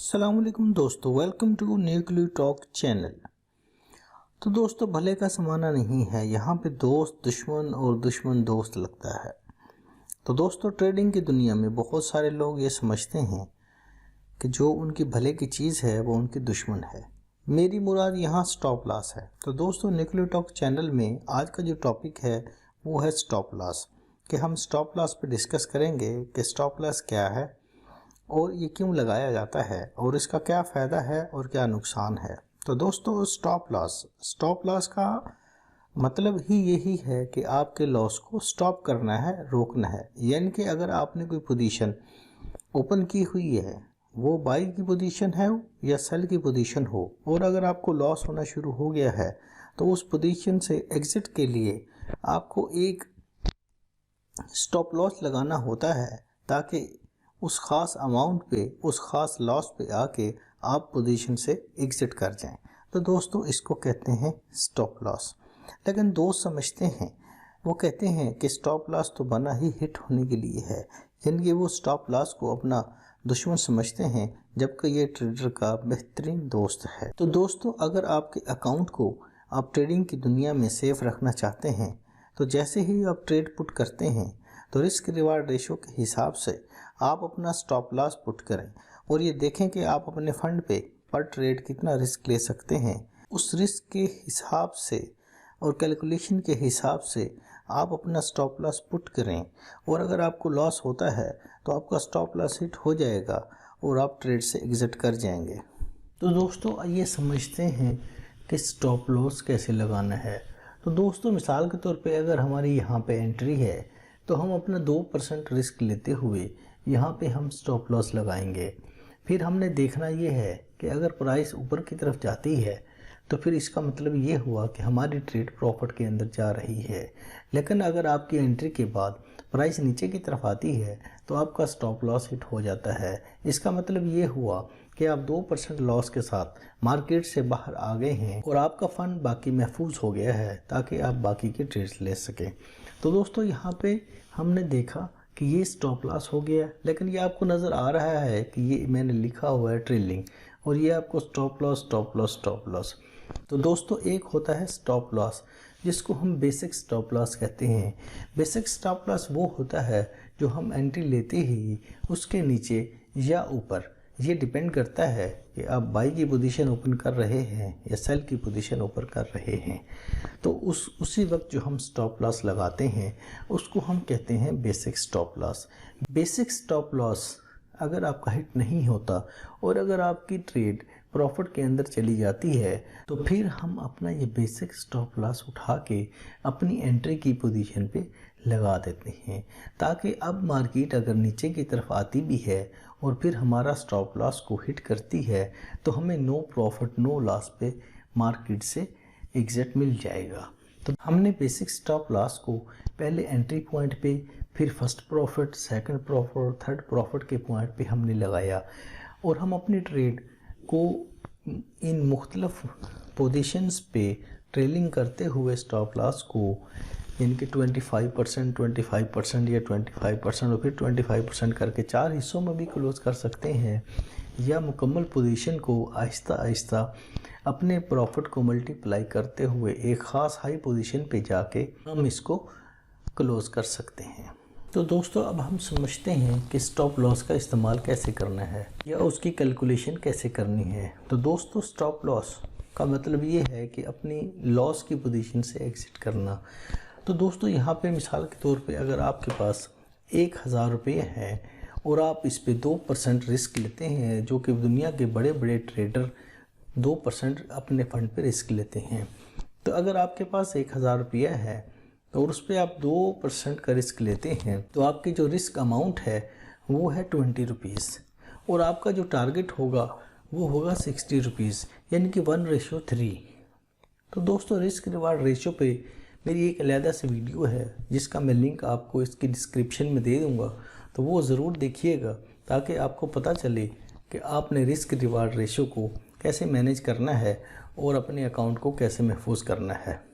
अस्सलामुअलैकुम दोस्तों, welcome to Nucleo talk channel. तो दोस्तों, भले का ज़माना नहीं है, यहाँ पे दोस्त दुश्मन और दुश्मन दोस्त लगता है। तो दोस्तों, ट्रेडिंग की दुनिया में बहुत सारे लोग ये समझते हैं कि जो उनकी भले की चीज़ है वो उनकी दुश्मन है। मेरी मुराद यहाँ स्टॉप लॉस है। तो दोस्तों, न्यूक्लियो टॉक चैनल में आज का जो टॉपिक है वो है स्टॉप लॉस, कि हम स्टॉप लॉस पे डिस्कस करेंगे कि स्टॉप लॉस क्या है और ये क्यों लगाया जाता है और इसका क्या फ़ायदा है और क्या नुकसान है। तो दोस्तों, स्टॉप लॉस का मतलब ही यही है कि आपके लॉस को स्टॉप करना है, रोकना है। यानी कि अगर आपने कोई पोजीशन ओपन की हुई है, वो बाई की पोजीशन है या सेल की पोजीशन हो, और अगर आपको लॉस होना शुरू हो गया है तो उस पोजीशन से एग्ज़िट के लिए आपको एक स्टॉप लॉस लगाना होता है, ताकि उस ख़ास अमाउंट पे, उस ख़ास लॉस पे आके आप पोजीशन से एग्ज़िट कर जाएं। तो दोस्तों, इसको कहते हैं स्टॉप लॉस। लेकिन दोस्त समझते हैं, वो कहते हैं कि स्टॉप लॉस तो बना ही हिट होने के लिए है, यानी कि वो स्टॉप लॉस को अपना दुश्मन समझते हैं, जबकि ये ट्रेडर का बेहतरीन दोस्त है। तो दोस्तों, अगर आपके अकाउंट को आप ट्रेडिंग की दुनिया में सेफ रखना चाहते हैं, तो जैसे ही आप ट्रेड पुट करते हैं तो रिस्क रिवार्ड रेशो के हिसाब से आप अपना स्टॉप लॉस पुट करें और ये देखें कि आप अपने फंड पे पर ट्रेड कितना रिस्क ले सकते हैं। उस रिस्क के हिसाब से और कैलकुलेशन के हिसाब से आप अपना स्टॉप लॉस पुट करें, और अगर आपको लॉस होता है तो आपका स्टॉप लॉस हिट हो जाएगा और आप ट्रेड से एग्ज़िट कर जाएंगे। तो दोस्तों, आइए समझते हैं कि स्टॉप लॉस कैसे लगाना है। तो दोस्तों, मिसाल के तौर पे अगर हमारी यहाँ पे एंट्री है तो हम अपना 2% रिस्क लेते हुए यहाँ पे हम स्टॉप लॉस लगाएंगे। फिर हमने देखना ये है कि अगर प्राइस ऊपर की तरफ जाती है तो फिर इसका मतलब ये हुआ कि हमारी ट्रेड प्रॉफिट के अंदर जा रही है। लेकिन अगर आपकी एंट्री के बाद प्राइस नीचे की तरफ आती है तो आपका स्टॉप लॉस हिट हो जाता है। इसका मतलब ये हुआ कि आप 2% लॉस के साथ मार्केट से बाहर आ गए हैं और आपका फ़ंड बाकी महफूज हो गया है, ताकि आप बाकी के ट्रेड्स ले सकें। तो दोस्तों, यहाँ पे हमने देखा कि ये स्टॉप लॉस हो गया, लेकिन ये आपको नज़र आ रहा है कि ये मैंने लिखा हुआ है ट्रेलिंग, और ये आपको स्टॉप लॉस। तो दोस्तों, एक होता है स्टॉप लॉस जिसको हम बेसिक स्टॉप लॉस कहते हैं। बेसिक स्टॉप लॉस वो होता है जो हम एंट्री लेते ही उसके नीचे या ऊपर, ये डिपेंड करता है कि आप बाई की पोजीशन ओपन कर रहे हैं या सेल की पोजीशन ओपन कर रहे हैं, तो उसी वक्त जो हम स्टॉप लॉस लगाते हैं उसको हम कहते हैं basic stop loss. Basic stop loss अगर आपका हिट नहीं होता और अगर आपकी ट्रेड प्रॉफिट के अंदर चली जाती है तो फिर हम अपना ये बेसिक स्टॉप लॉस उठा के अपनी एंट्री की पोजीशन पे लगा देते हैं, ताकि अब मार्केट अगर नीचे की तरफ आती भी है और फिर हमारा स्टॉप लॉस को हिट करती है तो हमें नो प्रॉफिट नो लॉस पे मार्केट से एग्ज़िट मिल जाएगा। तो हमने बेसिक स्टॉप लॉस को पहले एंट्री पॉइंट पे, फिर first profit, second profit, third profit के पॉइंट पे हमने लगाया, और हम अपनी ट्रेड को इन मुख्तलिफ पोजीशंस पे ट्रेलिंग करते हुए स्टॉप लॉस को, यानी कि 25% या 25% और फिर 25% करके 4 हिस्सों में भी क्लोज कर सकते हैं, या मुकम्मल पोजीशन को आहिस्ता आहिस्ता अपने प्रॉफिट को मल्टीप्लाई करते हुए एक ख़ास हाई पोजीशन पे जाके हम इसको क्लोज कर सकते हैं। तो दोस्तों, अब हम समझते हैं कि स्टॉप लॉस का इस्तेमाल कैसे करना है या उसकी कैलकुलेशन कैसे करनी है। तो दोस्तों, स्टॉप लॉस का मतलब ये है कि अपनी लॉस की पोजीशन से एग्ज़िट करना। तो दोस्तों, यहाँ पे मिसाल के तौर पे अगर आपके पास 1000 रुपये हैं और आप इस पे 2% रिस्क लेते हैं, जो कि दुनिया के बड़े बड़े ट्रेडर 2% अपने फंड पे रिस्क लेते हैं। तो अगर आपके पास 1000 रुपया है और उस पर आप 2% का रिस्क लेते हैं, तो आपकी जो रिस्क अमाउंट है वो है 20 रुपीज़, और आपका जो टारगेट होगा वो होगा 60 रुपीज़, यानी कि 1:3। तो दोस्तों, रिस्क रिवार्ड रेशो पे मेरी एक अलहदा से वीडियो है जिसका मैं लिंक आपको इसकी डिस्क्रिप्शन में दे दूँगा, तो वो ज़रूर देखिएगा, ताकि आपको पता चले कि आपने रिस्क रिवार्ड रेशो को कैसे मैनेज करना है और अपने अकाउंट को कैसे महफूज करना है।